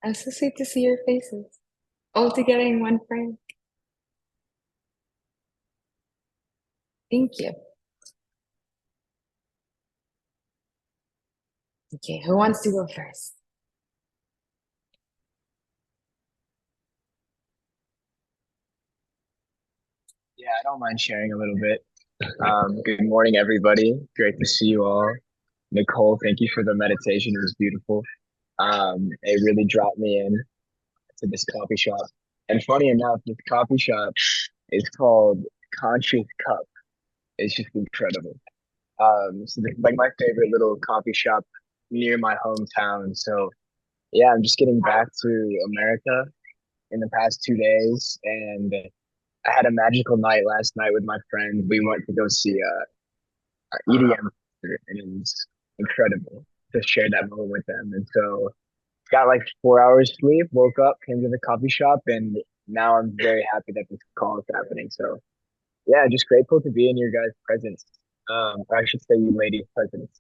I'm so sweet to see your faces all together in one frame. Thank you. Okay, who wants to go first? Yeah, I don't mind sharing a little bit. Good morning, everybody. Great to see you all. Nicole, thank you for the meditation. It was beautiful. It really dropped me in to this coffee shop. And funny enough, this coffee shop is called Conscious Cup. It's just incredible. So this is like my favorite little coffee shop near my hometown. So yeah, I'm just getting back to America in the past 2 days, and I had a magical night last night with my friends. We went to go see EDM concert, and it was incredible to share that moment with them. And so got like 4 hours sleep, woke up, came to the coffee shop, and now I'm very happy that this call is happening. So yeah, just grateful to be in your guys' presence. Or I should say you ladies' presence.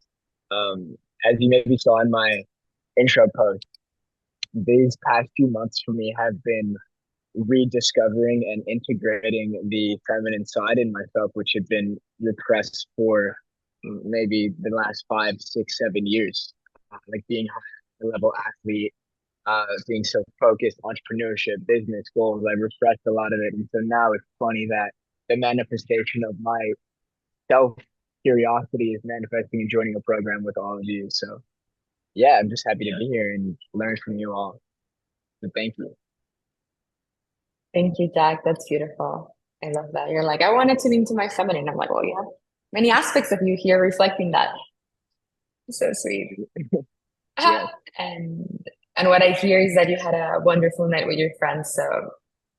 As you maybe saw in my intro post, these past few months for me have been rediscovering and integrating the feminine side in myself, which had been repressed for maybe the last 5, 6, 7 years. Like being a high level athlete, being so focused, entrepreneurship, business goals, I repressed a lot of it. And so now it's funny that the manifestation of my self curiosity is manifesting and joining a program with all of you. So yeah, I'm just happy to be here and learn from you all. So thank you. Thank you, Jack. That's beautiful. I love that. You're like, I wanted to lean to my feminine. I'm like, well, you have many aspects of you here reflecting that. So sweet. Yeah. And and what I hear is that you had a wonderful night with your friends. So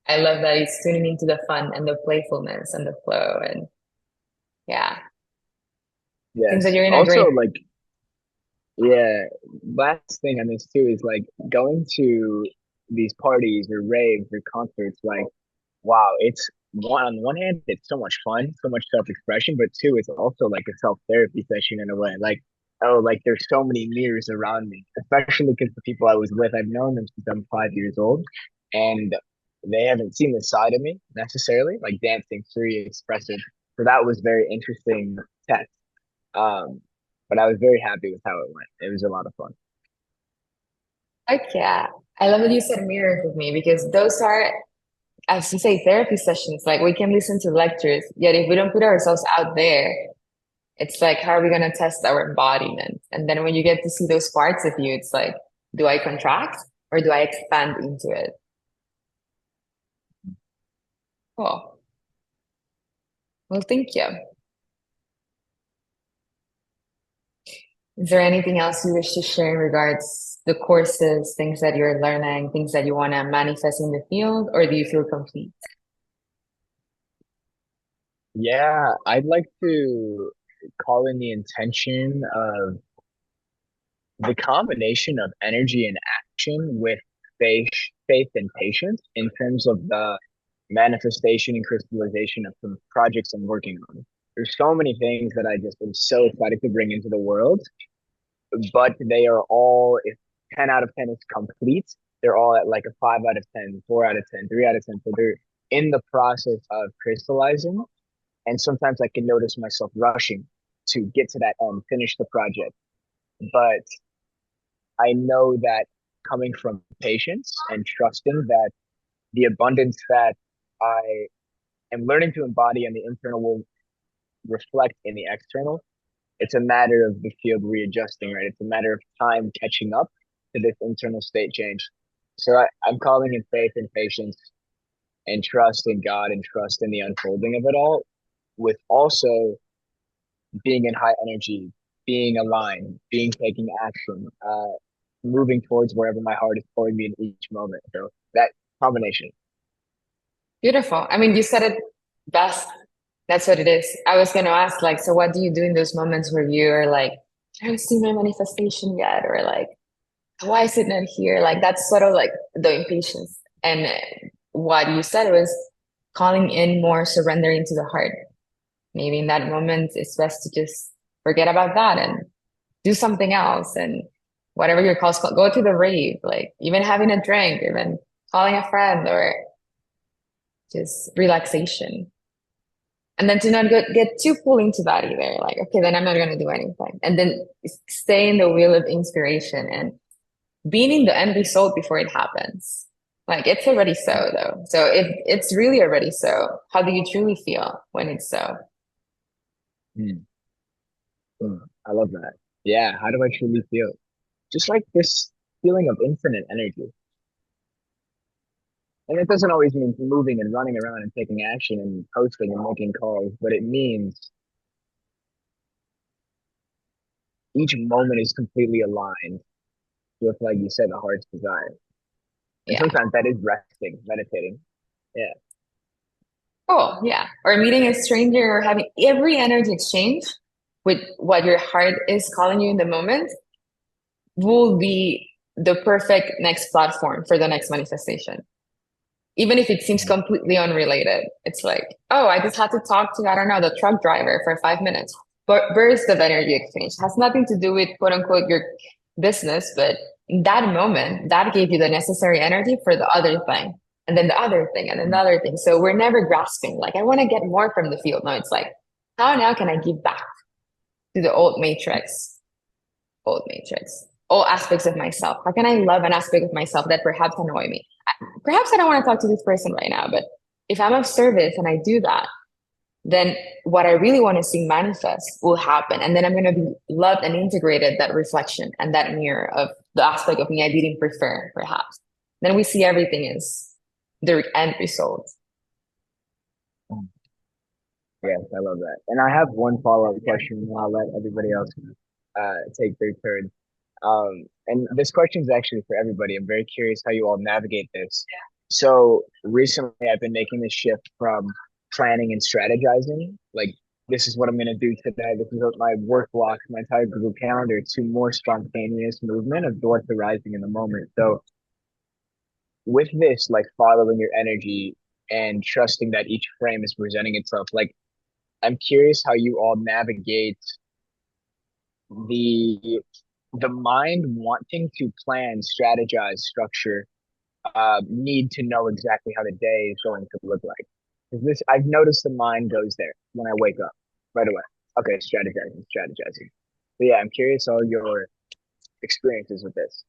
I love that it's tuning into the fun and the playfulness and the flow. And yeah, seems that Yes. you're in a Also, great. like, yeah, last thing on this too is like going to these parties or raves or concerts, like, wow, it's on one hand, it's so much fun, so much self-expression, but two, it's also like a self-therapy session in a way. Like, oh, like there's so many mirrors around me, especially because the people I was with, I've known them since I'm 5 years old, and they haven't seen this side of me necessarily, like dancing, free, expressive. So that was very interesting test. Um, but I was very happy with how it went. It was a lot of fun. Heck yeah. I love that you said mirrors with me because those are, as you say, therapy sessions. Like we can listen to lectures, yet if we don't put ourselves out there, it's like, how are we going to test our embodiment? And then when you get to see those parts of you, it's like, do I contract or do I expand into it? Cool. Well, thank you. Is there anything else you wish to share in regards the courses, things that you're learning, things that you want to manifest in the field, or do you feel complete? Yeah, I'd like to call in the intention of the combination of energy and action with faith, faith and patience in terms of the manifestation and crystallization of some projects I'm working on. There's so many things that I just am so excited to bring into the world, but they are all, if 10 out of 10 is complete, they're all at like a 5 out of 10, 4 out of 10, 3 out of 10. So they're in the process of crystallizing. And sometimes I can notice myself rushing to get to that end, finish the project. But I know that coming from patience and trusting that the abundance that I am learning to embody in the internal will reflect in the external. It's a matter of the field readjusting, right? It's a matter of time catching up to this internal state change. So I'm calling in faith and patience and trust in God and trust in the unfolding of it all, with also being in high energy, being aligned, being taking action, moving towards wherever my heart is pulling me in each moment. So that combination. Beautiful. I mean, you said it best. That's what it is. I was going to ask, like, so what do you do in those moments where you're like, I haven't seen my manifestation yet, or like, why is it not here? Like, that's sort of like the impatience. And what you said was calling in more surrendering to the heart. Maybe in that moment, it's best to just forget about that and do something else. And whatever your calls, go to the rave, like even having a drink, even calling a friend or just relaxation. And then to not get too pulled into that either. Like, okay, then I'm not going to do anything. And then stay in the wheel of inspiration and being in the end result before it happens. Like, it's already so, though. So if it's really already so, how do you truly feel when it's so? Mm, I love that. Yeah, how do I truly feel? Just like this feeling of infinite energy. And it doesn't always mean moving and running around and taking action and posting and making calls, but it means each moment is completely aligned with, like you said, the heart's desire. And Yeah. sometimes that is resting, meditating. Yeah. Oh, yeah. Or meeting a stranger or having every energy exchange with what your heart is calling you in the moment will be the perfect next platform for the next manifestation. Even if it seems Mhm. completely unrelated. It's like, oh, I just had to talk to, I don't know, the truck driver for 5 minutes. But burst of energy exchange has nothing to do with quote unquote your business, but in that moment, that gave you the necessary energy for the other thing. And then the other thing, and another thing. So we're never grasping, like, I want to get more from the field. No, it's like, how now can I give back to the old matrix, all aspects of myself? How can I love an aspect of myself that perhaps annoy me? Perhaps I don't want to talk to this person right now, but if I'm of service and I do that, then what I really want to see manifest will happen. And then I'm going to be loved and integrated that reflection and that mirror of the aspect of me I didn't prefer, perhaps. Then we see everything as the end result. Yes, I love that. And I have one follow-up question, and I'll let everybody else take their turn. And this question is actually for everybody. I'm very curious how you all navigate this. So recently, I've been making this shift from planning and strategizing, like this is what I'm going to do today. This is what my work block, my entire Google Calendar, to more spontaneous movement of Dorothy rising in the moment. So with this, like following your energy and trusting that each frame is presenting itself, like I'm curious how you all navigate the the mind wanting to plan, strategize, structure, need to know exactly how the day is going to look like. Because this, I've noticed the mind goes there when I wake up right away. Okay, strategizing, strategizing. But yeah, I'm curious all your experiences with this.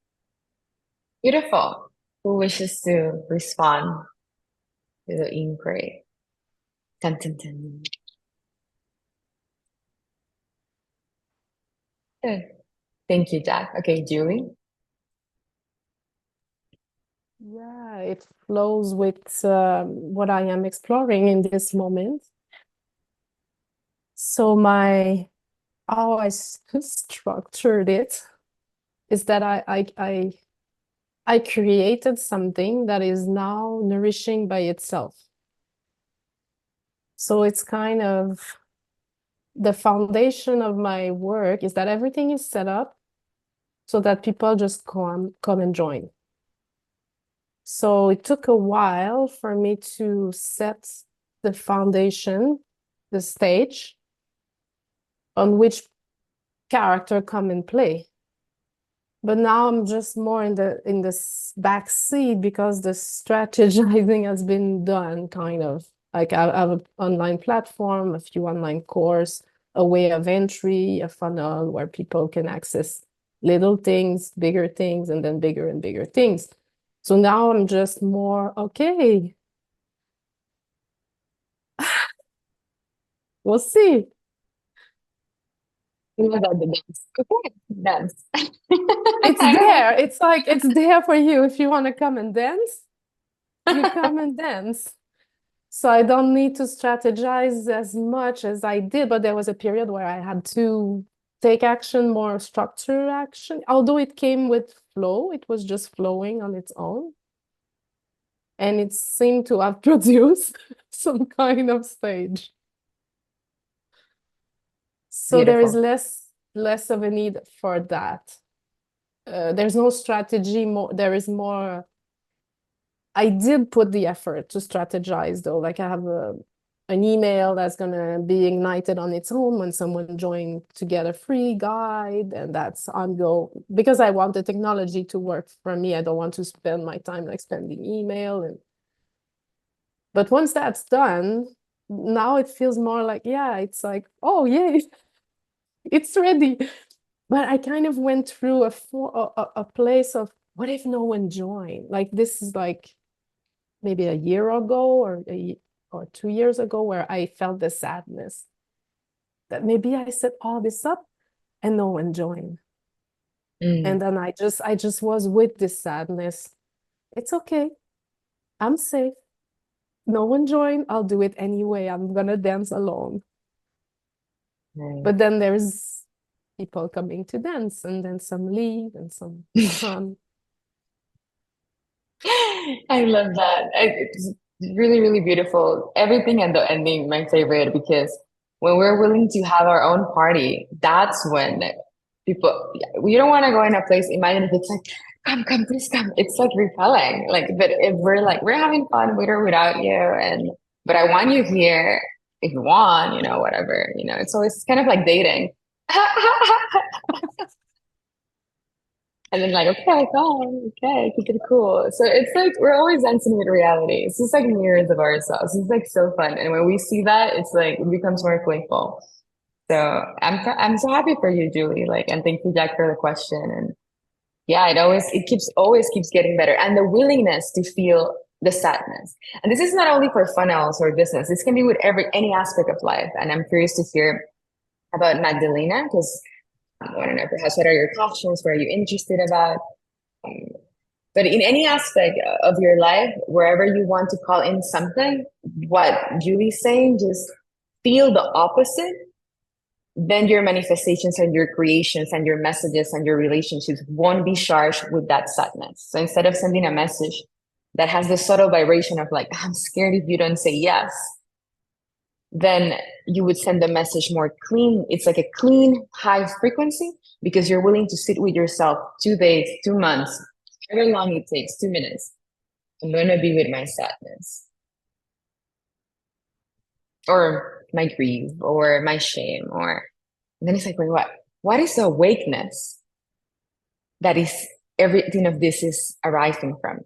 Beautiful. Who wishes to respond to the inquiry? Dun, dun, dun. Good. Thank you, Jack. Okay, Julie. Yeah, it flows with what I am exploring in this moment. So how I structured it is that I created something that is now nourishing by itself. So it's kind of the foundation of my work is that everything is set up so that people just come and join. So it took a while for me to set the foundation, the stage on which character come and play. But now I'm just more in the back seat because the strategizing has been done, kind of. Like I have an online platform, a few online course, a way of entry, a funnel where people can access little things, bigger things, and then bigger and bigger things. So now I'm just more, okay, we'll see. You know that the dance. Okay, dance. It's I don't know. there. It's like it's there for you. If you want to come and dance, you come and dance. So I don't need to strategize as much as I did, but there was a period where I had to take action, more structured action. Although it came with flow, it was just flowing on its own. And it seemed to have produced some kind of stage. So there is Beautiful. less of a need for that. There's no strategy, more there is more. I did put the effort to strategize though. Like I have an email that's gonna be ignited on its own when someone joins to get a free guide, and that's ongoing because I want the technology to work for me. I don't want to spend my time like spending email and but once that's done, now it feels more like, yeah, it's like, oh yay, it's ready. But I kind of went through a place of what if no one joined? Like this is like maybe a year ago or 2 years ago where I felt the sadness that maybe I set all this up and no one joined. Mm. And then I just was with this sadness. It's okay. I'm safe. No one joined. I'll do it anyway. I'm gonna dance alone. Right. But then there's people coming to dance and then some leave and some come. I love that. It's really, really beautiful. Everything at the ending, my favorite, because when we're willing to have our own party, that's when people, we don't want to go in a place. Imagine if it's like, come, please come. It's like repelling. Like, but if we're like, we're having fun with or without you, and but I want you here if you want, whatever, it's kind of like dating. And then like, okay, fine, okay, keep it cool. So it's like we're always dancing with reality. It's just like mirrors of ourselves. It's like so fun. And when we see that, it's like it becomes more playful. So I'm so happy for you, Julie. Like, and thank you, Jack, for the question. And yeah, it always keeps getting better. And the willingness to feel the sadness. And this is not only for fun else or business. This can be with any aspect of life. And I'm curious to hear about Magdalena because I don't know, perhaps what are your passions? What are you interested about? Um, but in any aspect of your life, wherever you want to call in something, what Julie's saying, just feel the opposite. Then your manifestations and your creations and your messages and your relationships won't be charged with that sadness. So instead of sending a message that has the subtle vibration of like, I'm scared if you don't say yes, then you would send the message more clean. It's like a clean, high frequency because you're willing to sit with yourself 2 days, 2 months, however long it takes, 2 minutes. I'm going to be with my sadness or my grief or my shame. And then it's like, wait, what? What is the awakeness that is everything of this is arising from?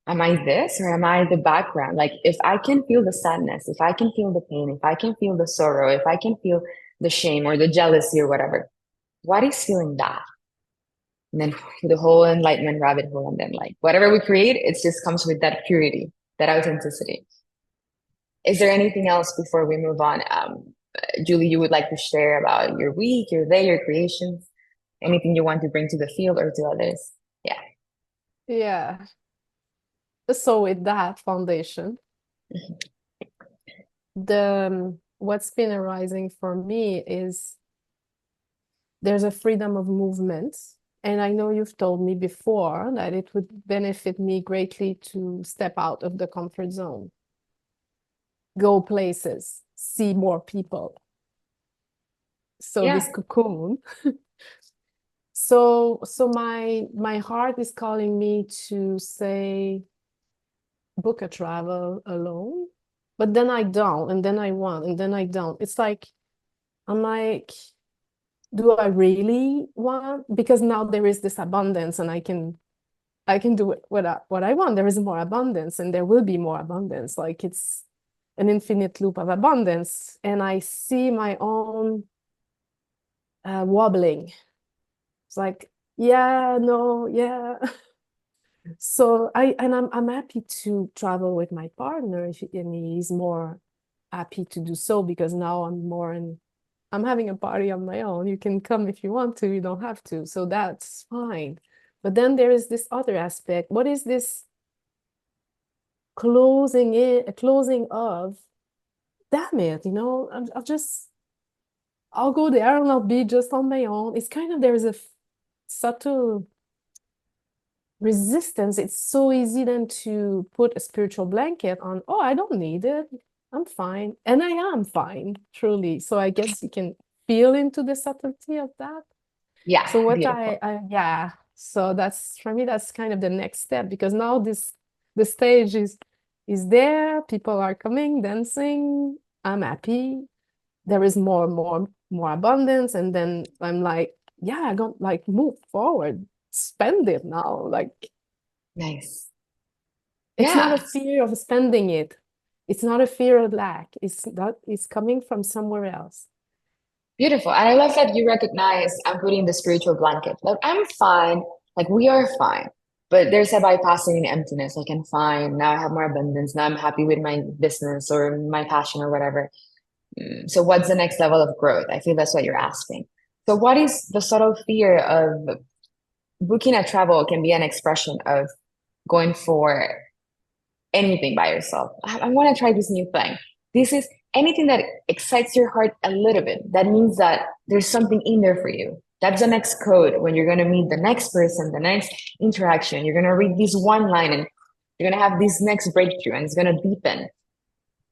Am I this or am I the background? Like, if I can feel the sadness, if I can feel the pain, if I can feel the sorrow, if I can feel the shame or the jealousy or whatever, what is feeling that? And then the whole enlightenment rabbit hole. And then, like, whatever we create, it just comes with that purity, that authenticity. Is there anything else before we move on? Julie, you would like to share about your week, your day, your creations, anything you want to bring to the field or to others? Yeah. Yeah. So with that foundation, what's been arising for me is there's a freedom of movement. And I know you've told me before that it would benefit me greatly to step out of the comfort zone, go places, see more people. So Yeah. this cocoon. So my heart is calling me to say book a travel alone, but then I don't, and then I want, and then I don't. It's like I'm like, do I really want? Because now there is this abundance, and I can do what I want. There is more abundance, and there will be more abundance. Like it's an infinite loop of abundance, and I see my own wobbling. It's like, yeah, no, yeah. So I'm happy to travel with my partner if and he's more happy to do so because now I'm having a party on my own. You can come if you want to, you don't have to. So that's fine. But then there is this other aspect. What is this closing of, damn it, I'll go there and I'll be just on my own. It's kind of, there's a subtle resistance. It's so easy then to put a spiritual blanket on, oh, I don't need it. I'm fine. And I am fine, truly. So I guess you can feel into the subtlety of that. Yeah. So what Beautiful. so that's for me, that's kind of the next step because now the stage is is there. People are coming, dancing. I'm happy. There is more abundance. And then I'm like, yeah, I don't like move forward, spend it now. Like Nice. it's not a Yeah. fear of spending it. It's not a fear of lack. It's coming from somewhere else. Beautiful. And I love that you recognize I'm putting the spiritual blanket. Like I'm fine. Like we are fine. But there's a bypassing in emptiness. Like I'm fine. Now I have more abundance. Now I'm happy with my business or my passion or whatever. So what's the next level of growth? I feel that's what you're asking. So what is the subtle fear of booking a travel can be an expression of going for anything by yourself. I want to try this new thing. This is anything that excites your heart a little bit. That means that there's something in there for you. That's the next code when you're going to meet the next person, the next interaction. You're going to read this one line and you're going to have this next breakthrough and it's going to deepen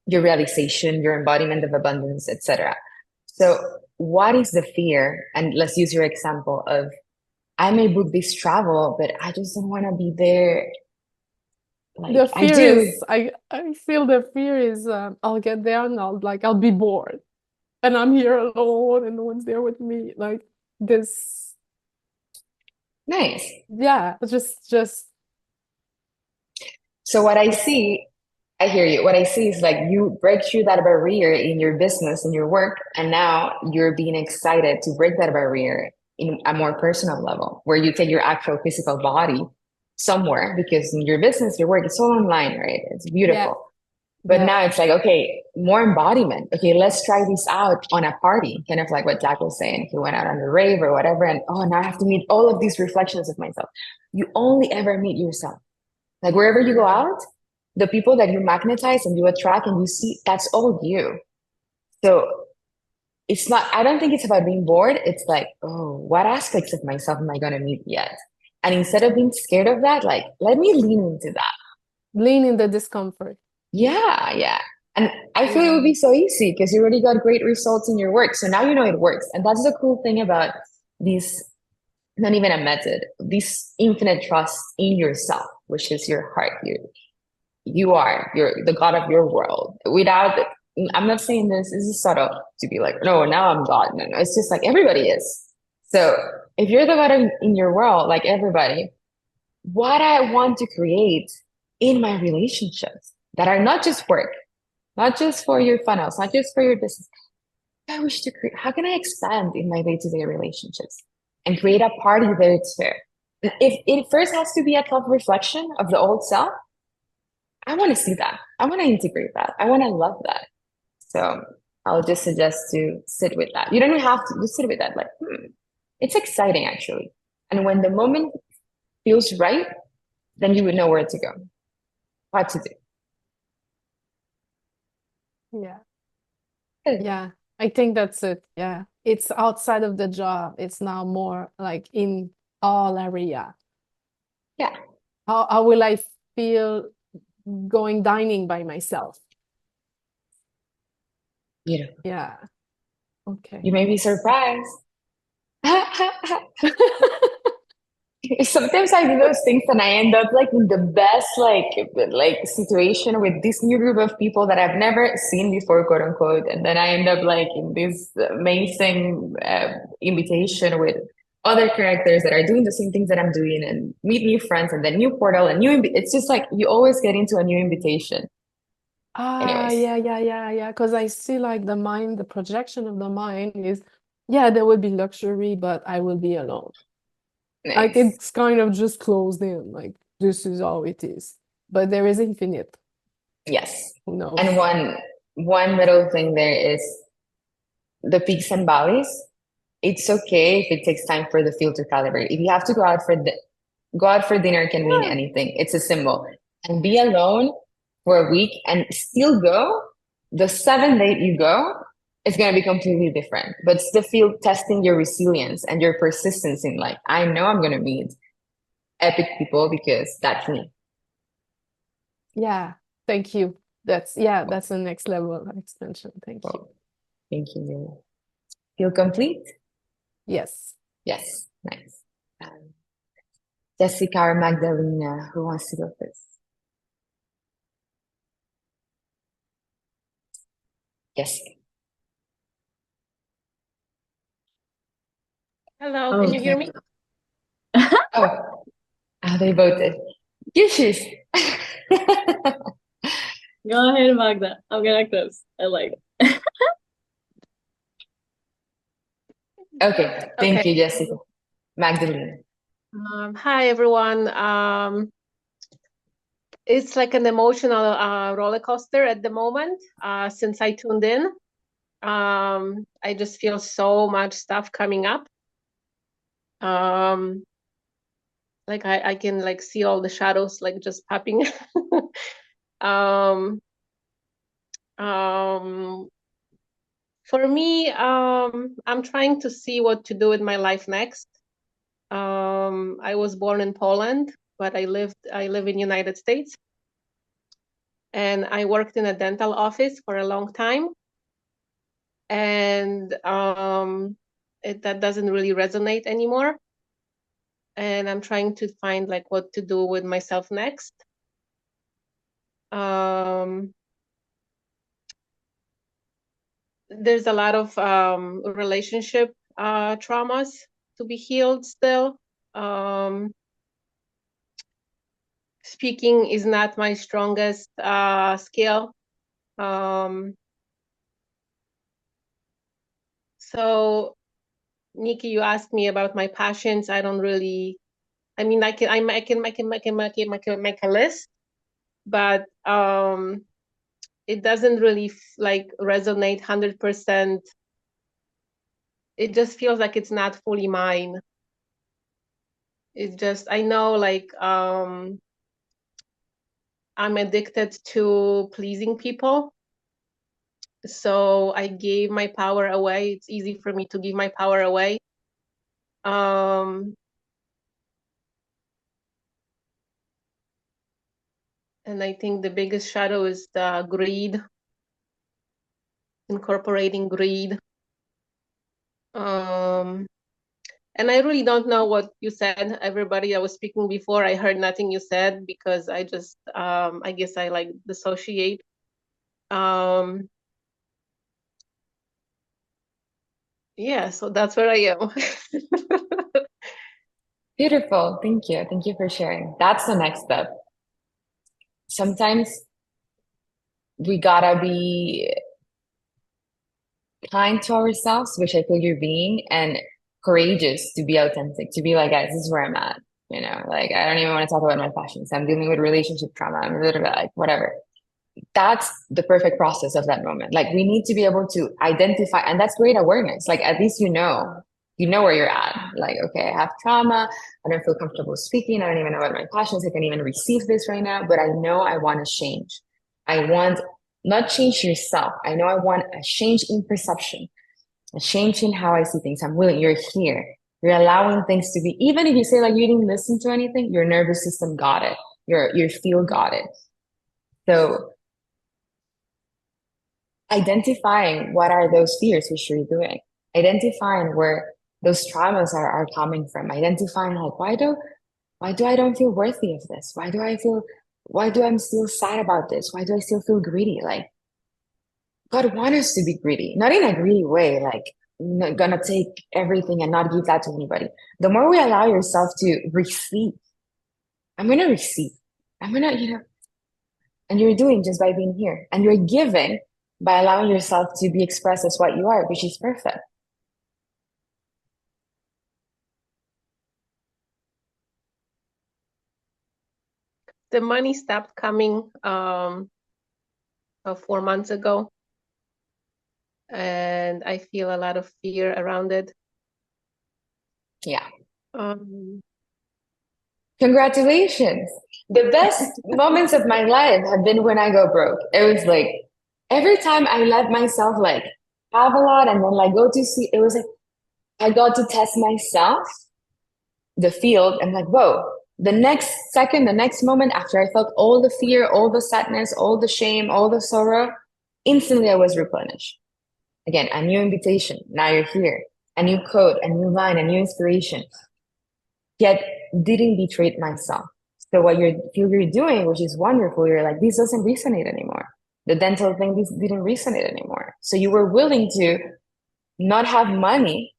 your realization, your embodiment of abundance, etc. So, what is the fear? And let's use your example of I may book this travel, but I just don't want to be there The like I fear do. is, I feel the fear is, I'll get there and I'll be bored, and I'm here alone, and no one's there with me. Like this, Nice. yeah, just So what I see, I hear you. What I see is like you break through that barrier in your business, in your work, and now you're being excited to break that barrier in a more personal level, where you take your actual physical body somewhere because in your business, your work, it's all online, right? It's yeah, beautiful. But yeah, now it's like, okay, more embodiment. Okay, let's try this out on a party, kind of like what Jack was saying. He went out on a rave or whatever, and oh, now I have to meet all of these reflections of myself. You only ever meet yourself. Like wherever you go out, the people that you magnetize and you attract and you see, that's all you. So it's not, I don't think it's about being bored. It's like, oh, what aspects of myself am I going to meet yet? And instead of being scared of that, like, let me lean into that. lean in the discomfort. Yeah, yeah. And I feel it Yeah, would be so easy because you already got great results in your work. So now you know it works. And that's the cool thing about this, not even a method, this infinite trust in yourself, which is your heart. You are you're the god of your world without I'm not saying this is subtle to be like no now I'm god. No, it's just like everybody is. So if you're the god in your world like everybody, what I want to create in my relationships that are not just work, not just for your funnels, not just for your business, I wish to create, how can I expand in my day-to-day relationships and create a party that it's fair. If it first has to be a self-reflection of the old self, I want to see that. I want to integrate that. I want to love that. So I'll just suggest to sit with that. You don't have to just sit with that. Like, it's exciting actually. And when the moment feels right, then you would know where to go, what to do. yeah, Good. yeah. I think that's it. Yeah, it's outside of the job. It's now more like in all area. Yeah, How will I feel going dining by myself? beautiful. Yeah. Okay. You may be surprised. Sometimes I do those things and I end up like in the best like situation with this new group of people that I've never seen before, quote unquote. And then I end up like in this amazing invitation with other characters that are doing the same things that I'm doing and meet new friends and then new portal and it's just like you always get into a new invitation. Ah, Anyways, yeah. Because I see like the mind, the projection of the mind is, yeah, there will be luxury, but I will be alone. Like nice. it's kind of just closed in, like this is all it is. But there is infinite. Yes. Who And knows? one little thing there is the peaks and valleys. It's okay if it takes time for the field to calibrate. If you have to go out for dinner can mean Yeah, anything. It's a symbol. And be alone for a week and still go, the seventh day you go, it's gonna be completely different. But still feel testing your resilience and your persistence in like, I know I'm gonna meet epic people because that's me. yeah. Thank you. That's the next level of extension. Thank you. Well, thank you. Feel complete? Yes. Yes, nice. Um, Jessica or Magdalena, who wants to go first? Yes. Hello, can you hear me? Oh, they voted. Dishes. Go ahead, Magda. I'm gonna close. I like it. Okay, thank Okay. you, Jessica. Magdalene. Hi, everyone. It's like an emotional roller coaster at the moment since I tuned in. I just feel so much stuff coming up. Like I can like see all the shadows like just popping. um, um, for me, I'm trying to see what to do with my life next. I was born in Poland, but I live in United States, and I worked in a dental office for a long time, and that doesn't really resonate anymore. And I'm trying to find like what to do with myself next. There's a lot of relationship traumas to be healed still. Speaking is not my strongest skill. So Nikki, you asked me about my passions. I don't really, I mean, I can make a list, but it doesn't really like resonate 100%. It just feels like it's not fully mine. It's just, I know like I'm addicted to pleasing people. So I gave my power away. It's easy for me to give my power away. And I think the biggest shadow is the greed, incorporating greed. And I really don't know what you said. Everybody that was speaking before, I heard nothing you said because I just, I guess I like dissociate. Yeah, so that's where I am. Beautiful. Thank you. Thank you for sharing. That's the next step. Sometimes we gotta be kind to ourselves, which I feel you're being, and courageous to be authentic, to be like, guys, this is where I'm at. You know, like I don't even want to talk about my passions. I'm dealing with relationship trauma. I'm literally like, whatever. That's the perfect process of that moment. Like we need to be able to identify, and that's great awareness. Like at least you know where you're at. Like, okay, I have trauma. I don't feel comfortable speaking. I don't even know what my passions. I can't even receive this right now, but I know I want to change. I want not change yourself. I know I want a change in perception, a change in how I see things. I'm willing. You're here. You're allowing things to be, even if you say like you didn't listen to anything, your nervous system got it. Your feel got it. So identifying what are those fears which you're doing, identifying where those traumas are coming from, identifying like why do I don't feel worthy of this? Why do I'm still sad about this? Why do I still feel greedy? Like God wants us to be greedy, not in a greedy way, like not gonna take everything and not give that to anybody. The more we allow yourself to receive, I'm gonna receive. I'm gonna, and you're doing just by being here. And you're giving by allowing yourself to be expressed as what you are, which is perfect. The money stopped coming 4 months ago, and I feel a lot of fear around it. Yeah. Um, Congratulations. The best moments of my life have been when I go broke. It was like every time I let myself like have a lot and then like go to see, it was like I got to test myself, the field, and like, whoa, the next second, the next moment after I felt all the fear, all the sadness, all the shame, all the sorrow, instantly I was replenished. Again, a new invitation. Now you're here. A new code, a new line, a new inspiration. Yet didn't betray myself. So what you feel you're doing, which is wonderful, you're like, this doesn't resonate anymore. The dental thing didn't resonate anymore. So you were willing to not have money,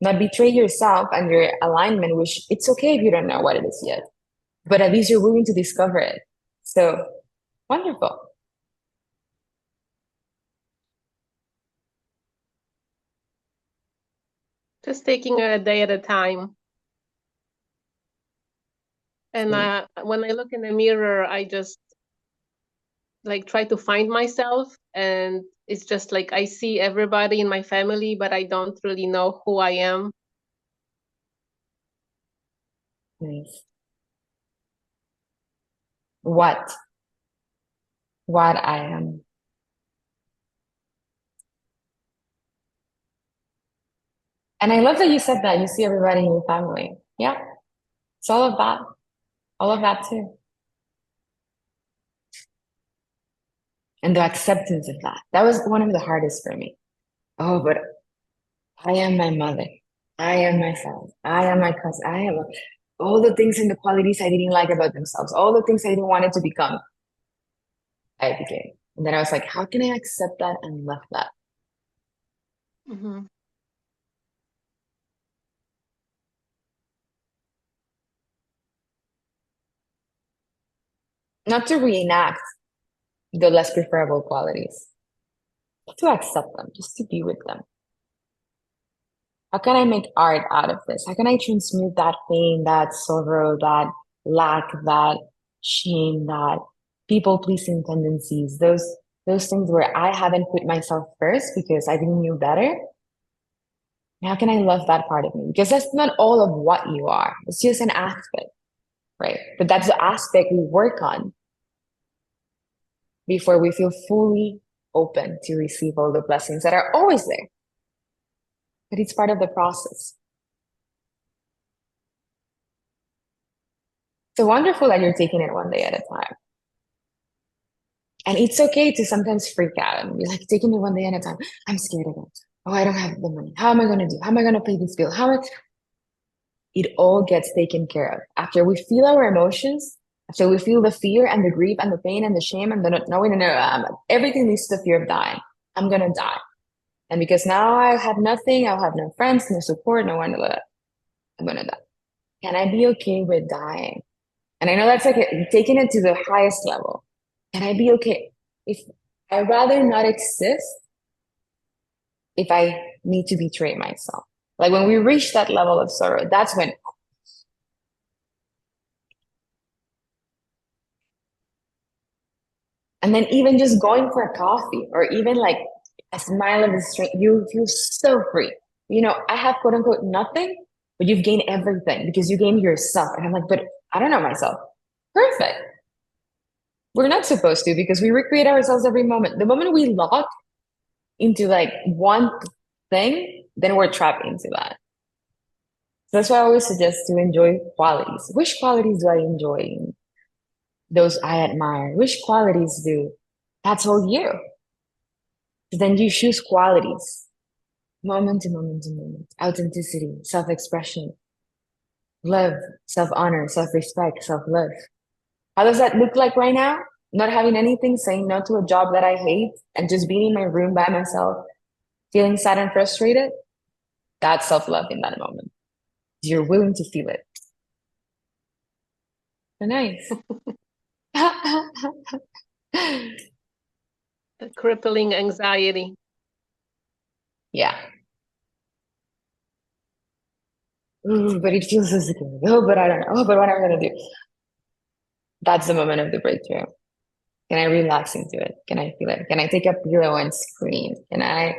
not betray yourself and your alignment, which it's okay if you don't know what it is yet, but at least you're willing to discover it. So wonderful. Just taking a day at a time. And when I look in the mirror, I just like try to find myself, and it's just like I see everybody in my family, but I don't really know who I am. Nice. What I am. And I love that you said that you see everybody in your family. Yeah, it's all of that too. And the acceptance of that. That was one of the hardest for me. Oh, but I am my mother. I am myself. I am my cousin. I am all the things and the qualities I didn't like about themselves, all the things I didn't want it to become, I became. And then I was like, how can I accept that and love that? Mm-hmm. Not to reenact the less preferable qualities, to accept them, just to be with them. How can I make art out of this? How can I transmute that pain, that sorrow, that lack, that shame, that people-pleasing tendencies, those things where I haven't put myself first because I didn't know better? How can I love that part of me? Because that's not all of what you are. It's just an aspect, right? But that's the aspect we work on before we feel fully open to receive all the blessings that are always there. But it's part of the process. So wonderful that you're taking it one day at a time. And it's okay to sometimes freak out and be like, taking it one day at a time. I'm scared of it. Oh, I don't have the money. How am I going to do? How am I going to pay this bill? It all gets taken care of. After we feel our emotions, after we feel the fear and the grief and the pain and the shame and the not knowing, everything leads to the fear of dying. I'm going to die. And because now I have nothing, I'll have no friends, no support, no one to love. I'm going to die. Can I be okay with dying? And I know that's like taking it to the highest level. Can I be okay if I'd rather not exist if I need to betray myself? Like when we reach that level of sorrow, that's when. And then even just going for a coffee or even like a smile of the street, you feel so free. You know, I have quote unquote nothing, but you've gained everything because you gained yourself. And I'm like, but I don't know myself. Perfect. We're not supposed to because we recreate ourselves every moment. The moment we lock into like one thing, then we're trapped into that. So that's why I always suggest to enjoy qualities. Which qualities do I enjoy? Those I admire. Which qualities do? That's all you. Then you choose qualities, moment to moment to moment, authenticity, self-expression, love, self-honor, self-respect, self-love. How does that look like right now? Not having anything, saying no to a job that I hate, and just being in my room by myself, feeling sad and frustrated. That's self-love in that moment. You're willing to feel it. So nice. The crippling anxiety. Yeah. Ooh, but it feels so scary. Oh, but I don't know. Oh, but what am I gonna do? That's the moment of the breakthrough. Can I relax into it? Can I feel it? Can I take a pillow and scream? Can I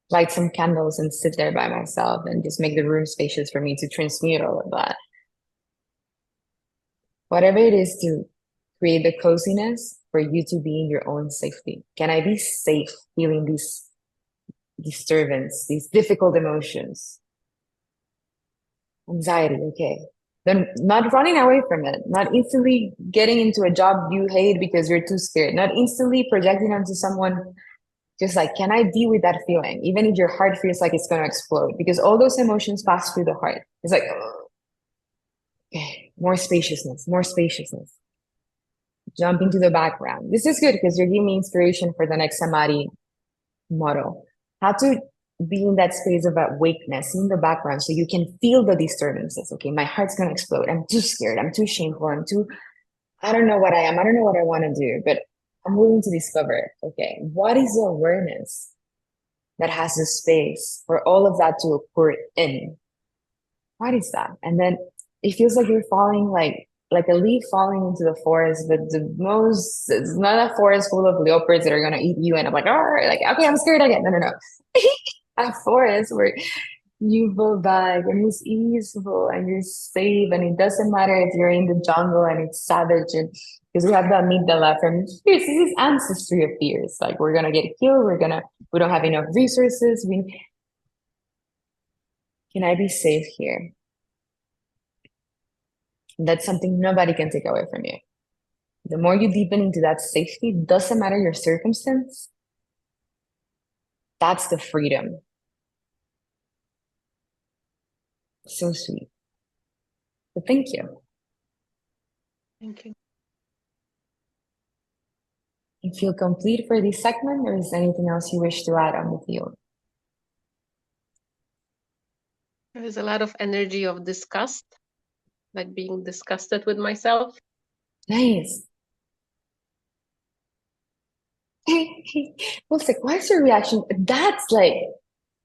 light some candles and sit there by myself and just make the room spacious for me to transmute all of that? Whatever it is to create the coziness for you to be in your own safety. Can I be safe feeling these disturbance, these difficult emotions? Anxiety, okay. Then not running away from it, not instantly getting into a job you hate because you're too scared, not instantly projecting onto someone. Just like, can I deal with that feeling? Even if your heart feels like it's going to explode, because all those emotions pass through the heart. It's like, okay, more spaciousness, more spaciousness. jump into the background. This is good because you're giving me inspiration for the next Samadhi model. How to be in that space of awakeness in the background so you can feel the disturbances. Okay, my heart's gonna explode. I'm too scared. I'm too shameful. I don't know what I am. I don't know what I want to do, but I'm willing to discover it. Okay, what is the awareness that has the space for all of that to occur in? What is that? And then it feels like you're falling like a leaf falling into the forest, but it's not a forest full of leopards that are gonna eat you. And I'm like, oh, like, okay, I'm scared again. No, no, no. A forest where you go back and it's easeful and you're safe, and it doesn't matter if you're in the jungle and it's savage, and because we have the amygdala from fears. This is ancestry of fears. Like, we're gonna get killed, we don't have enough resources. Can I be safe here? That's something nobody can take away from you. The more you deepen into that safety, doesn't matter your circumstance, that's the freedom. So sweet. So thank you. Thank you. You feel complete for this segment, or is there anything else you wish to add on the field? There's a lot of energy of disgust, like being disgusted with myself. Nice. What's like, what's your reaction? That's like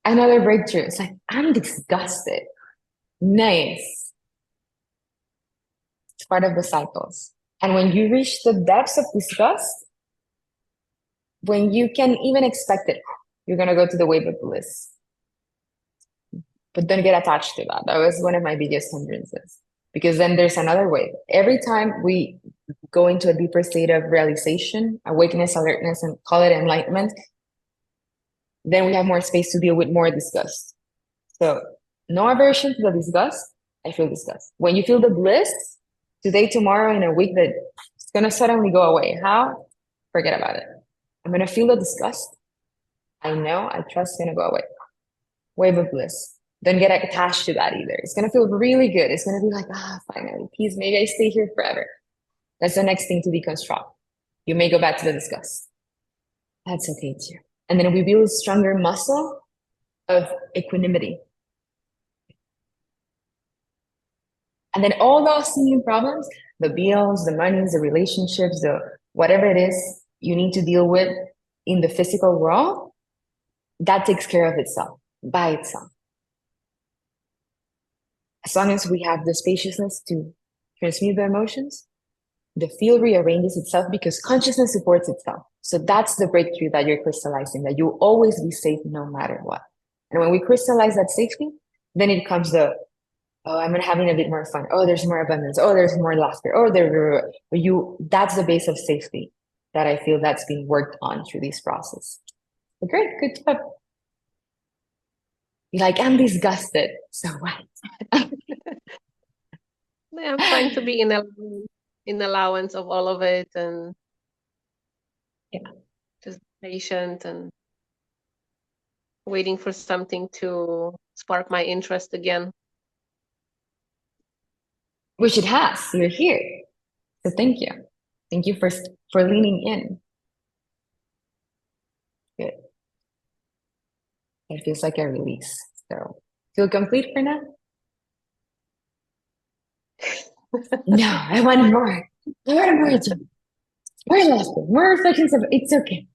another breakthrough. It's like, I'm disgusted. Nice. It's part of the cycles. And when you reach the depths of disgust, when you can even expect it, you're gonna go to the wave of bliss. But don't get attached to that. That was one of my biggest hindrances. Because then there's another wave. Every time we go into a deeper state of realization, awakeness, alertness, and call it enlightenment, then we have more space to deal with more disgust. So no aversion to the disgust. I feel disgust. When you feel the bliss, today, tomorrow, in a week, that it's gonna suddenly go away. How? Forget about it. I'm gonna feel the disgust. I know, I trust it's gonna go away. Wave of bliss. Don't get attached to that either. It's gonna feel really good. It's gonna be like, finally, peace. Maybe I stay here forever. That's the next thing to deconstruct. You may go back to the disgust. That's okay too. And then we build a stronger muscle of equanimity. And then all those seeming problems, the bills, the monies, the relationships, the whatever it is you need to deal with in the physical world, that takes care of itself by itself. As long as we have the spaciousness to transmute the emotions, the field rearranges itself because consciousness supports itself. So that's the breakthrough that you're crystallizing, that you'll always be safe no matter what. And when we crystallize that safety, then it comes the, oh, I'm having a bit more fun. Oh, there's more abundance. Oh, there's more laughter. Oh, that's the base of safety that I feel that's being worked on through this process. But great, good job. You're like, I'm disgusted. So what? I'm trying to be in allowance of all of it, and just patient and waiting for something to spark my interest again. Which it has. You're here. So thank you. Thank you for leaning in. Good. It feels like a release. So feel complete for now? No, I want more. I want more, Jim. More laughter, more reflections of it's okay.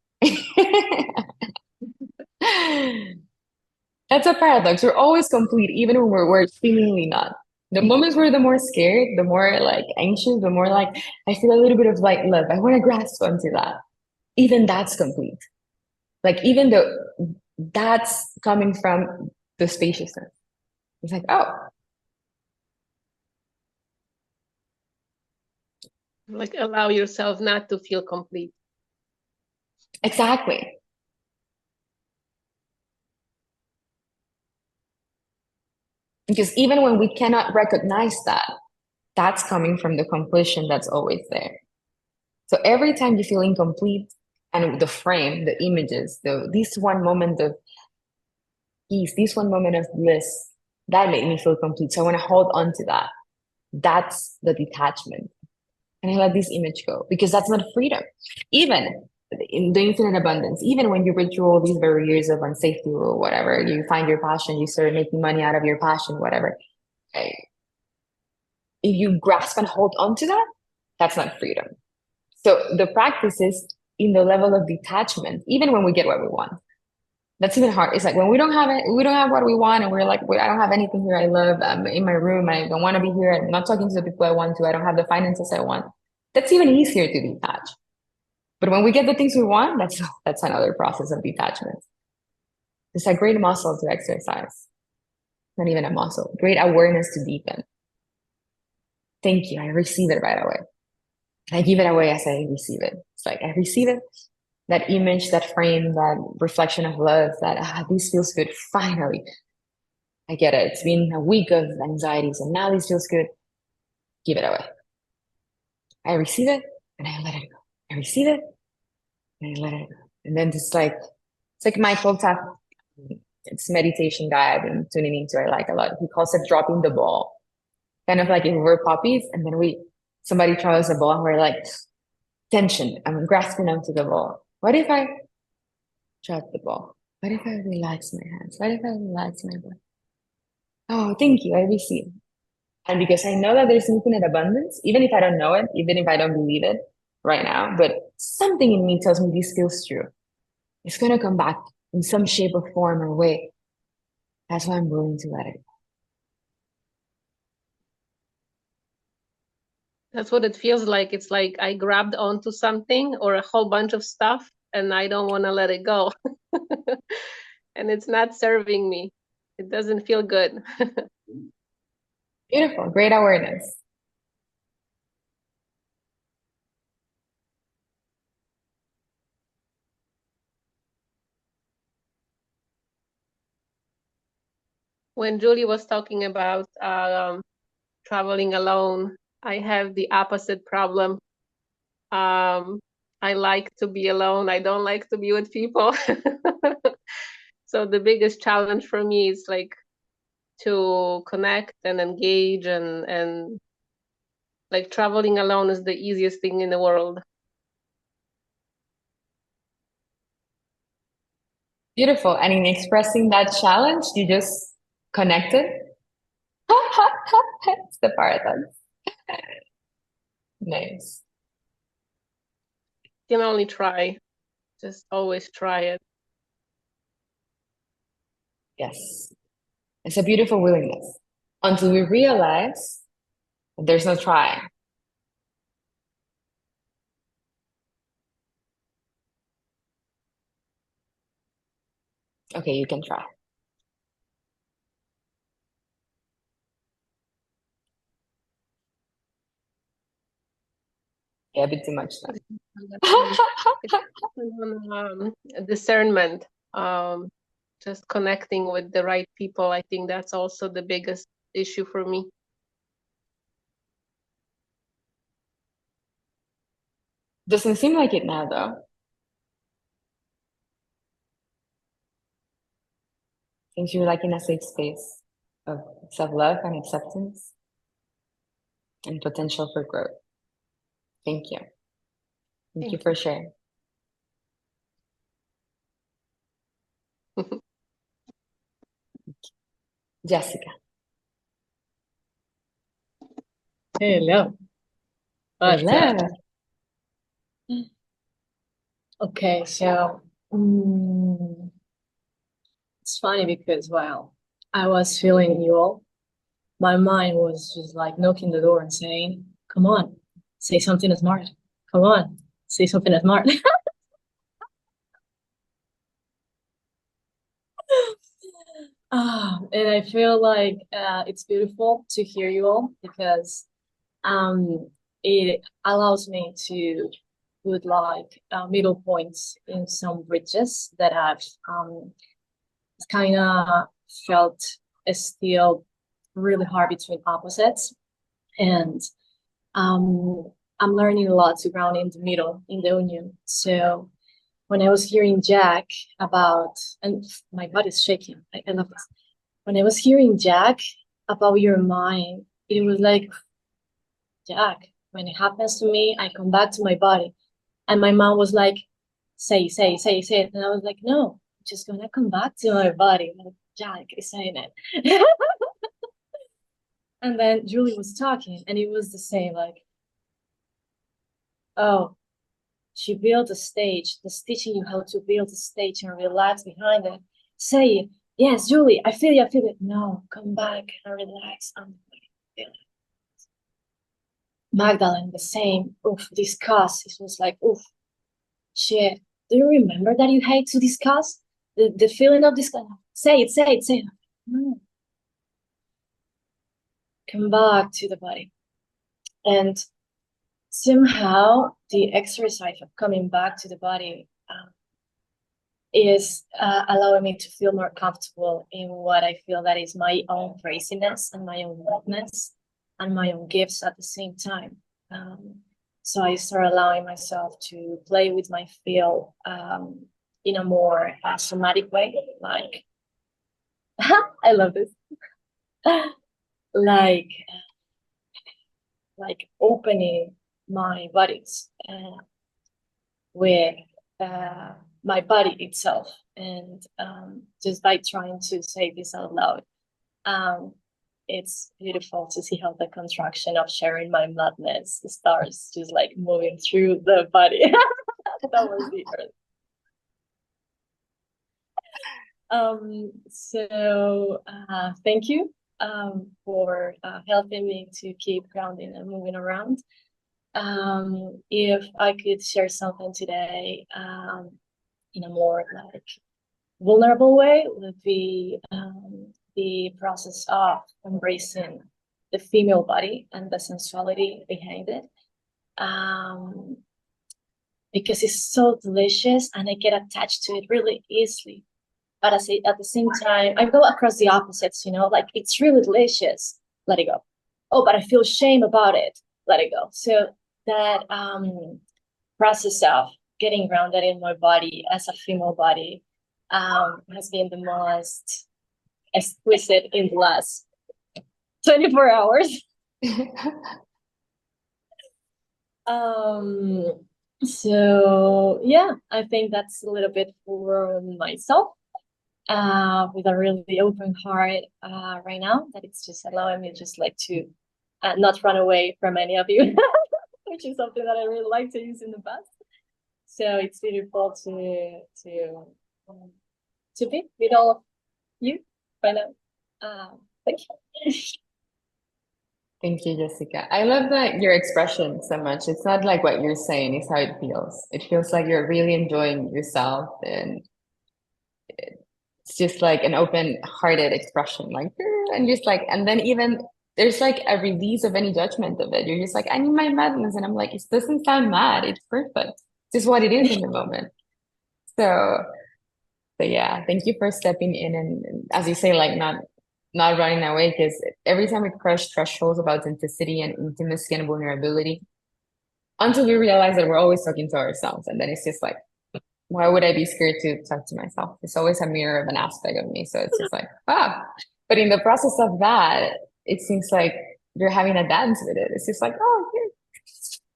That's a paradox. We're always complete, even when we're seemingly not. The moments where the more scared, the more like anxious, the more like I feel a little bit of like love. I want to grasp onto that. Even that's complete. Like even though that's coming from the spaciousness. It's like, oh. Like allow yourself not to feel complete. Exactly. Because even when we cannot recognize that, that's coming from the completion that's always there. So every time you feel incomplete, and the frame, the images, this one moment of peace, this one moment of bliss, that made me feel complete. So I want to hold on to that. That's the detachment. and I let this image go because that's not freedom. Even in the infinite abundance, even when you break through all these barriers of unsafety or whatever, you find your passion, you start making money out of your passion, whatever. Okay. If you grasp and hold on to that, that's not freedom. So the practice is in the level of detachment, even when we get what we want. That's even hard. It's like when we don't have it, we don't have what we want, and we're like, I don't have anything here I love. I'm in my room. I don't want to be here. I'm not talking to the people I want to. I don't have the finances I want. That's even easier to detach. But when we get the things we want, that's another process of detachment. It's a great muscle to exercise. Not even a muscle, great awareness to deepen. Thank you. I receive it right away. I give it away as I receive it. It's like I receive it, that image, that frame, that reflection of love, that this feels good. Finally, I get it. It's been a week of anxieties and now this feels good. Give it away. I receive it and I let it go. I receive it and I let it go. And then it's like Michael Taff. It's meditation guy I've been tuning into. I like a lot. He calls it dropping the ball. Kind of like if we're puppies and then somebody throws a ball and we're like, tension. I'm grasping onto the ball. What if I drop the ball? What if I relax my hands? What if I relax my body? Oh, thank you. I receive. And because I know that there's infinite abundance, even if I don't know it, even if I don't believe it right now, but something in me tells me this feels true. It's going to come back in some shape or form or way. That's why I'm willing to let it go. That's what it feels like. It's like I grabbed onto something or a whole bunch of stuff and I don't want to let it go. And it's not serving me. It doesn't feel good. Beautiful. Great awareness. When Julie was talking about traveling alone, I have the opposite problem. I like to be alone. I don't like to be with people. So the biggest challenge for me is like to connect and engage and like traveling alone is the easiest thing in the world. Beautiful. And in expressing that challenge, you just connected. It's the paradox. Nice. You can only try. Just always try it. Yes. It's a beautiful willingness until we realize that there's no try. Okay, you can try. Yeah, a bit too much now. Discernment, just connecting with the right people. I think that's also the biggest issue for me. Doesn't seem like it now, though. Seems you're like in a safe space of self-love and acceptance and potential for growth. Thank you. Thank you for sharing. Jessica. Hello. Hello. Okay, so it's funny because while I was feeling you all, my mind was just like knocking the door and saying, "Come on, say something smart. Come on, say something smart." And I feel like it's beautiful to hear you all because it allows me to put like middle points in some bridges that I've kind of felt still really hard between opposites. And I'm learning a lot to ground in the middle, in the union. So when I was hearing Jack about, and my body's shaking, I love this. When I was hearing Jack about your mind, it was like, Jack, when it happens to me, I come back to my body. And my mom was like, say it. And I was like, no, I'm just gonna come back to my body. Like, yeah, I keep saying it. And then Julie was talking, and it was the same, like, oh, she built a stage, that's teaching you how to build a stage and relax behind it. Say it. Yes, Julie, I feel it. No, come back and relax. I'm feel it. Magdalene, the same. Oof, discuss. It was like, oof, shit. Do you remember that you hate to discuss? The feeling of discuss. Say it. No. Come back to the body. And somehow the exercise of coming back to the body is allowing me to feel more comfortable in what I feel that is my own craziness and my own madness and my own gifts at the same time. So I start allowing myself to play with my feel in a more somatic way. Like, I love this. like opening my bodies with my body itself, and just by trying to say this out loud, it's beautiful to see how the contraction of sharing my madness starts just like moving through the body. That was the earth. So thank you for helping me to keep grounding and moving around. If I could share something today in a more like vulnerable way, would be the process of embracing the female body and the sensuality behind it, because it's so delicious and I get attached to it really easily. But at the same time, I go across the opposites, like it's really delicious, let it go. Oh, but I feel shame about it, let it go. So that process of getting grounded in my body as a female body has been the most exquisite in the last 24 hours. So yeah, I think that's a little bit for myself, with a really open heart right now, that it's just allowing me just like to not run away from any of you, which is something that I really like to use in the past. So it's beautiful to be with all of you right now. Thank you. Thank you, Jessica. I love that your expression so much. It's not like what you're saying, it's how it feels. It feels like you're really enjoying yourself, and it's just like an open-hearted expression, like, and just like, and then even there's like a release of any judgment of it. You're just like, I need my madness, and I'm like, it doesn't sound mad. It's perfect. It's just what it is in the moment. So yeah, thank you for stepping in, and as you say, like not running away, because every time we crush thresholds about authenticity and intimacy and vulnerability, until we realize that we're always talking to ourselves, and then it's just like, why would I be scared to talk to myself? It's always a mirror of an aspect of me. So it's just like, wow. But in the process of that, it seems like you're having a dance with it. It's just like, oh,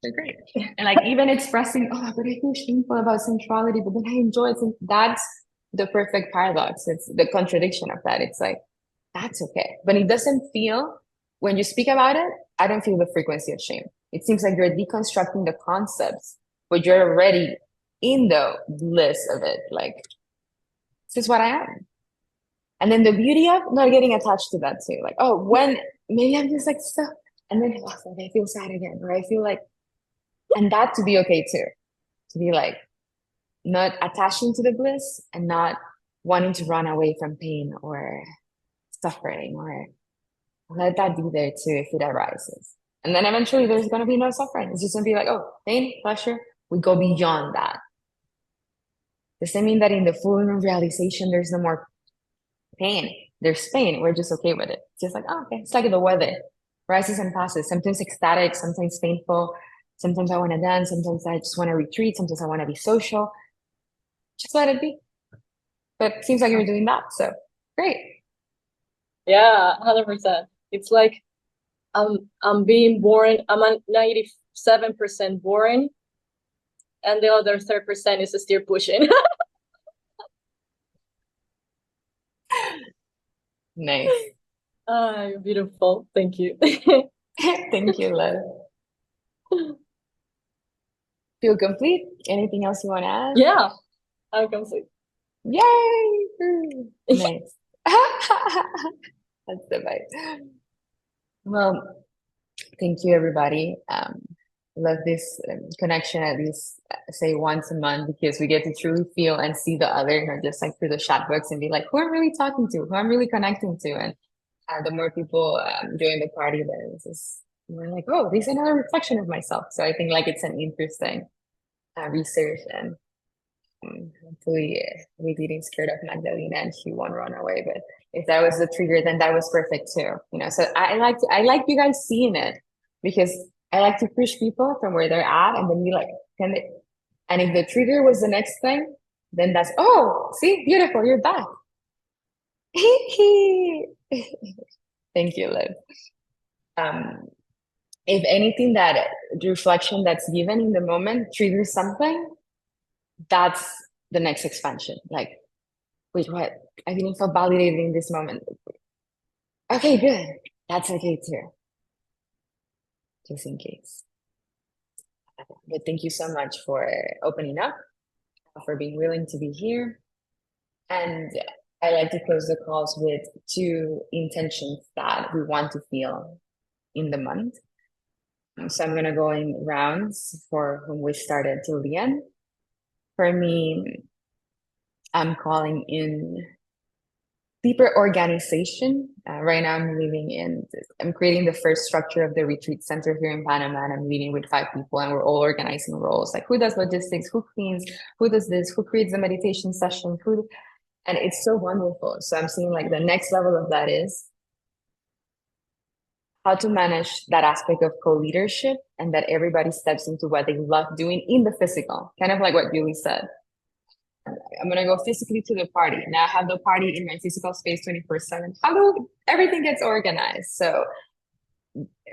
you're great. And like even expressing, oh, but I feel shameful about sensuality, but then I enjoy it. And that's the perfect paradox. It's the contradiction of that. It's like, that's okay. But it doesn't feel, when you speak about it, I don't feel the frequency of shame. It seems like you're deconstructing the concepts, but you're already in the bliss of it. Like, this is what I am. And then the beauty of not getting attached to that too. Like, oh, when maybe I'm just like stuck, and then I feel sad again, or I feel like, and that to be okay too. To be like, not attaching to the bliss and not wanting to run away from pain or suffering, or let that be there too if it arises. And then eventually there's going to be no suffering. It's just going to be like, oh, pain, pleasure. We go beyond that. Does that mean that in the full realization, there's no more pain? There's pain. We're just okay with it. It's just like, oh, okay. It's like the weather, rises and passes. Sometimes ecstatic, sometimes painful. Sometimes I want to dance. Sometimes I just want to retreat. Sometimes I want to be social. Just let it be. But it seems like you're doing that. So great. Yeah, 100%. It's like I'm being born. I'm a native 7% boring, and the other 3% is still pushing. Nice. You're beautiful. Thank you. Thank you, love. Feel complete? Anything else you want to add? Yeah, I'm complete. Yay! Nice. That's the vibe. Well, thank you, everybody. Love this connection at least say once a month because we get to truly feel and see the other, not just like through the chat books and be like, who I'm really talking to, who I'm really connecting to. And the more people join the party, then it's just we're like, oh, this is another reflection of myself. So I think like it's an interesting research and hopefully we didn't scared of Magdalena and she won't run away. But if that was the trigger, then that was perfect too. You know, so I like you guys seeing it because I like to push people from where they're at and then be like, can they? And if the trigger was the next thing, then that's oh, see, beautiful, you're back. Thank you, Liv. If anything that the reflection that's given in the moment triggers something, that's the next expansion. Like, wait, what? I didn't feel validated in this moment. Okay, good. That's okay too. Just in case. But thank you so much for opening up, for being willing to be here. And I like to close the calls with 2 intentions that we want to feel in the month. So I'm gonna go in rounds for whom we started till the end. For me, I'm calling in deeper organization. Right now, I'm creating the first structure of the retreat center here in Panama, and I'm meeting with 5 people, and we're all organizing roles. Like who does logistics, who cleans, who does this, who creates the meditation session, and it's so wonderful. So I'm seeing like the next level of that is how to manage that aspect of co-leadership and that everybody steps into what they love doing in the physical, kind of like what Julie said. I'm gonna go physically to the party. Now I have the party in my physical space 24/7. How do everything gets organized? So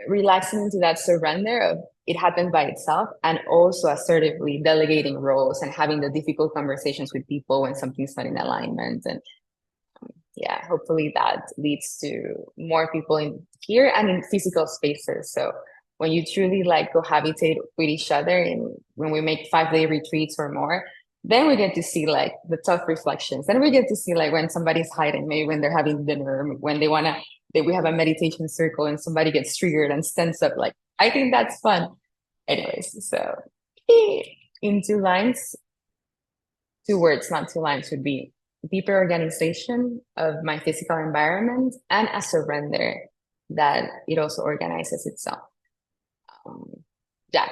relaxing into that surrender of it happens by itself and also assertively delegating roles and having the difficult conversations with people when something's not in alignment. And yeah, hopefully that leads to more people in here and in physical spaces. So when you truly like cohabitate with each other and when we make 5-day retreats or more, then we get to see like the tough reflections. Then we get to see like when somebody's hiding, maybe when they're having dinner, when we have a meditation circle and somebody gets triggered and stands up. Like, I think that's fun. Anyways, so in 2 lines, 2 words, not 2 lines would be deeper organization of my physical environment and a surrender that it also organizes itself. Jack.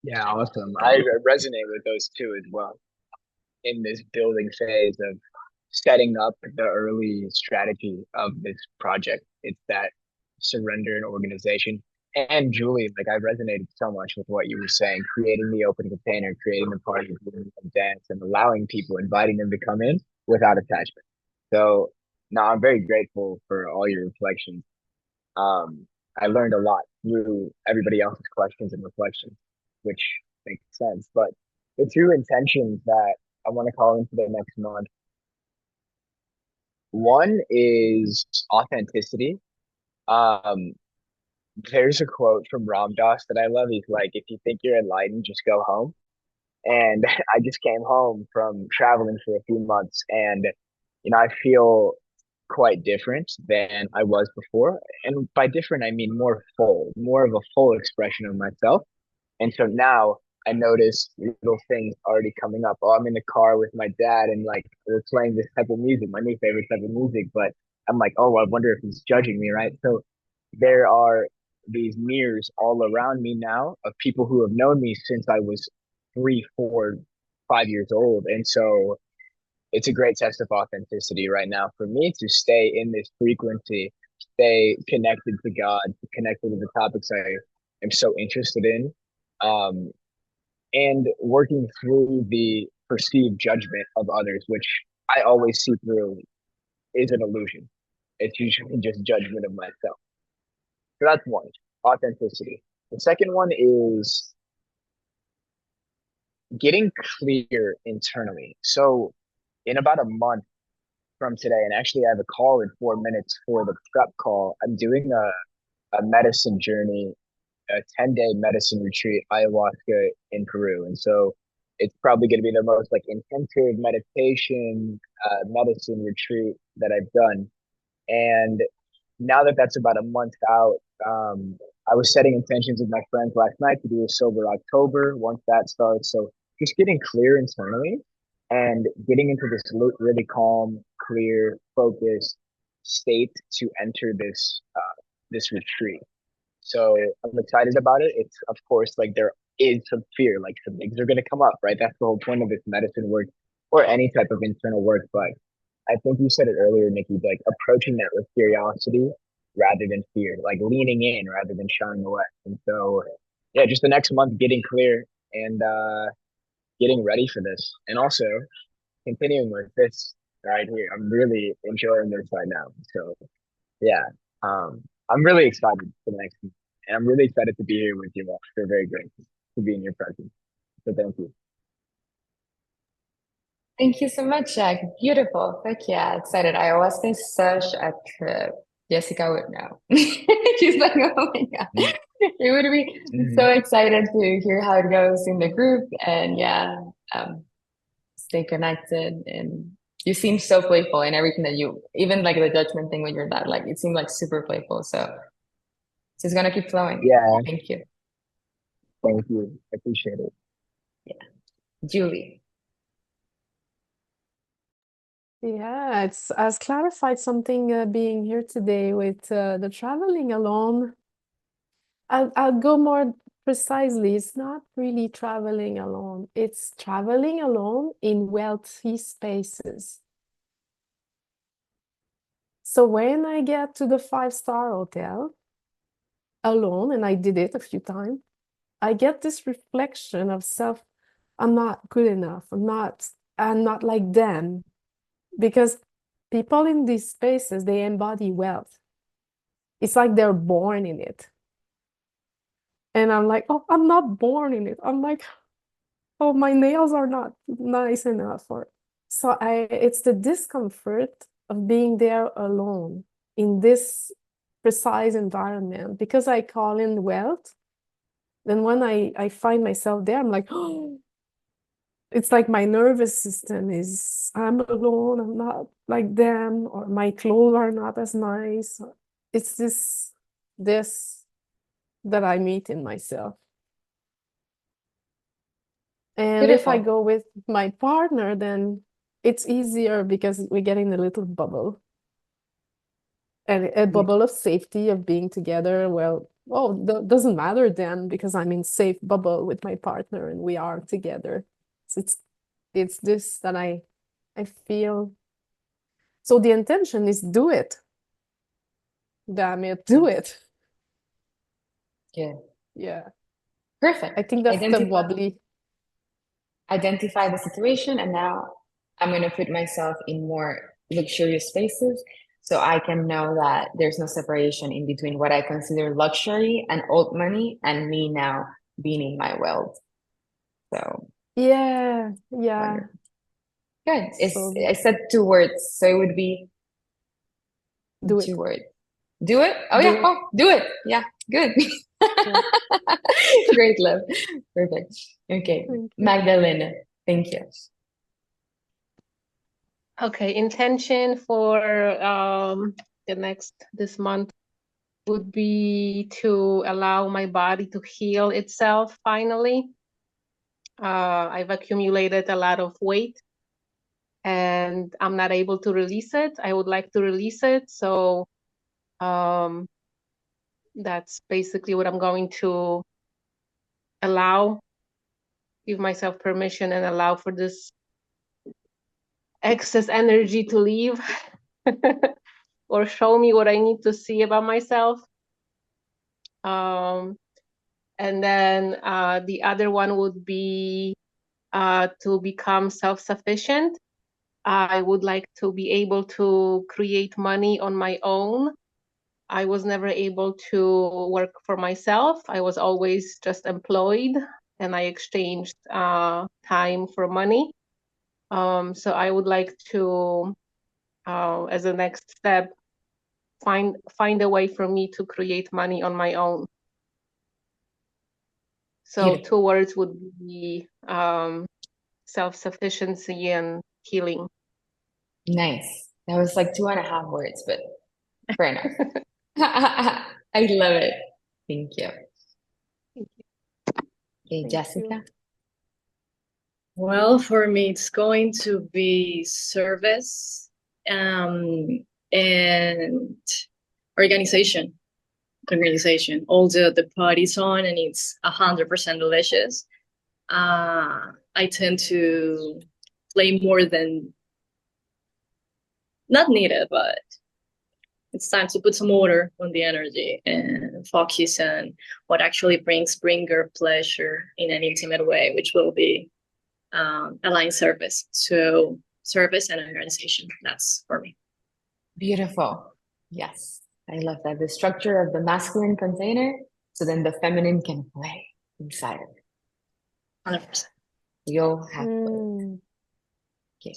Yeah, awesome. I resonate with those 2 as well in this building phase of setting up the early strategy of this project. It's that surrender and organization. And Julie, like I resonated so much with what you were saying, creating the open container, creating the party, doing the dance, and allowing people, inviting them to come in without attachment. So no, I'm very grateful for all your reflections. I learned a lot through everybody else's questions and reflections, which makes sense. But the 2 intentions that I want to call into the next month, one is authenticity. Um, there's a quote from Ram Dass that I love. He's like, if you think you're enlightened, just go home. And I just came home from traveling for a few months and, I feel quite different than I was before. And by different, I mean more full, more of a full expression of myself. And so now I notice little things already coming up. Oh, I'm in the car with my dad and like we're playing this type of music, my new favorite type of music, but I'm like, oh, I wonder if he's judging me, right? So there are these mirrors all around me now of people who have known me since I was 3, 4, 5 years old. And so it's a great test of authenticity right now for me to stay in this frequency, stay connected to God, connected to the topics I am so interested in, um, and working through the perceived judgment of others, which I always see through is an illusion. It's usually just judgment of myself. So that's one, authenticity. The second one is getting clear internally. So in about a month from today, and actually I have a call in 4 minutes for the prep call, I'm doing a medicine journey, a 10-day medicine retreat, ayahuasca in Peru. And so it's probably going to be the most like intensive meditation, medicine retreat that I've done. And now that that's about a month out, I was setting intentions with my friends last night to do a sober October once that starts. So just getting clear internally and getting into this really calm, clear, focused state to enter this retreat. So I'm excited about it. It's of course like there is some fear, like some things are going to come up, right? That's the whole point of this medicine work or any type of internal work. But I think you said it earlier, Nikki, like approaching that with curiosity rather than fear, like leaning in rather than shying away. And so, yeah, just the next month getting clear and getting ready for this. And also continuing with this right here. I'm really enjoying this right now. So, yeah, I'm really excited for the next month. And I'm really excited to be here with you all. Feel very grateful to be in your presence. So, thank you. Thank you so much, Jack. Beautiful. Heck yeah, excited. Ayahuasca is such a trip. Jessica would know. She's like, oh my God. It would be so excited to hear how it goes in the group and yeah, stay connected. And you seem so playful in everything that you, even like the judgment thing when you're that, like it seemed like super playful. So it's gonna keep flowing. Yeah, Thank you. thank you. I appreciate it. Yeah. Julie. Yeah, it's has clarified something being here today with the traveling alone. I'll go more precisely. It's not really traveling alone. It's traveling alone in wealthy spaces. So when I get to the 5-star hotel alone, and I did it a few times, I get this reflection of self. I'm not good enough. I'm not like them. Because people in these spaces, they embody wealth. It's like they're born in it. And I'm like, oh, I'm not born in it. I'm like, oh, my nails are not nice enough. Or so it's the discomfort of being there alone in this precise environment because I call in wealth. Then when I find myself there, I'm like, oh, it's like my nervous system is, I'm alone, I'm not like them, or my clothes are not as nice. It's this that I meet in myself. And if I Beautiful. go with my partner, then it's easier because we get in a little bubble. And a bubble of safety of being together. Well, oh, doesn't matter then because I'm in safe bubble with my partner and we are together. So it's this that I feel. So the intention is do it. Damn it, do it. Yeah. Yeah. Perfect. I think that's the wobbly. Identify the situation, and now I'm going to put myself in more luxurious spaces so I can know that there's no separation in between what I consider luxury and old money and me now being in my wealth. So Yeah. wonderful. Good. So I said 2 words, so it would be do 2 words. Do it? Oh do yeah. it. Oh, do it. Yeah. Good. Yeah. Great, love. Perfect. Okay. Thank you. Magdalena, thank you. Okay, intention for this month would be to allow my body to heal itself finally. I've accumulated a lot of weight and I'm not able to release it. I would like to release it. So that's basically what I'm going to allow, give myself permission and allow for this excess energy to leave or show me what I need to see about myself. And then the other one would be to become self-sufficient. I would like to be able to create money on my own I was never able to work for myself. I was always just employed, and I exchanged time for money. So I would like to, as a next step, find a way for me to create money on my own. So Beautiful. 2 words would be self-sufficiency and healing. Nice. That was like 2.5 words, but fair enough. I love it. Thank you. Okay, Thank Jessica. you. Well, for me, it's going to be service, and organization. All the party's on and it's 100% delicious. I tend to play more than not needed, but it's time to put some order on the energy and focus on what actually brings bringer pleasure in an intimate way, which will be aligned service. So service and organization, that's for me. Beautiful. Yes, I love that. The structure of the masculine container, so then the feminine can play inside of it. 100%. We all have both. Mm. Okay.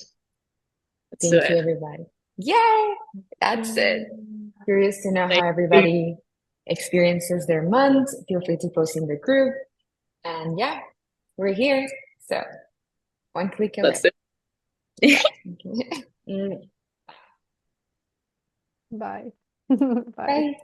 Let's do Thank you, it. everybody. Yay! That's it. Curious to know Thank how everybody experiences their month. Feel free to post in the group. And yeah, we're here. So one click away. Let's do it. Okay. Bye. Bye.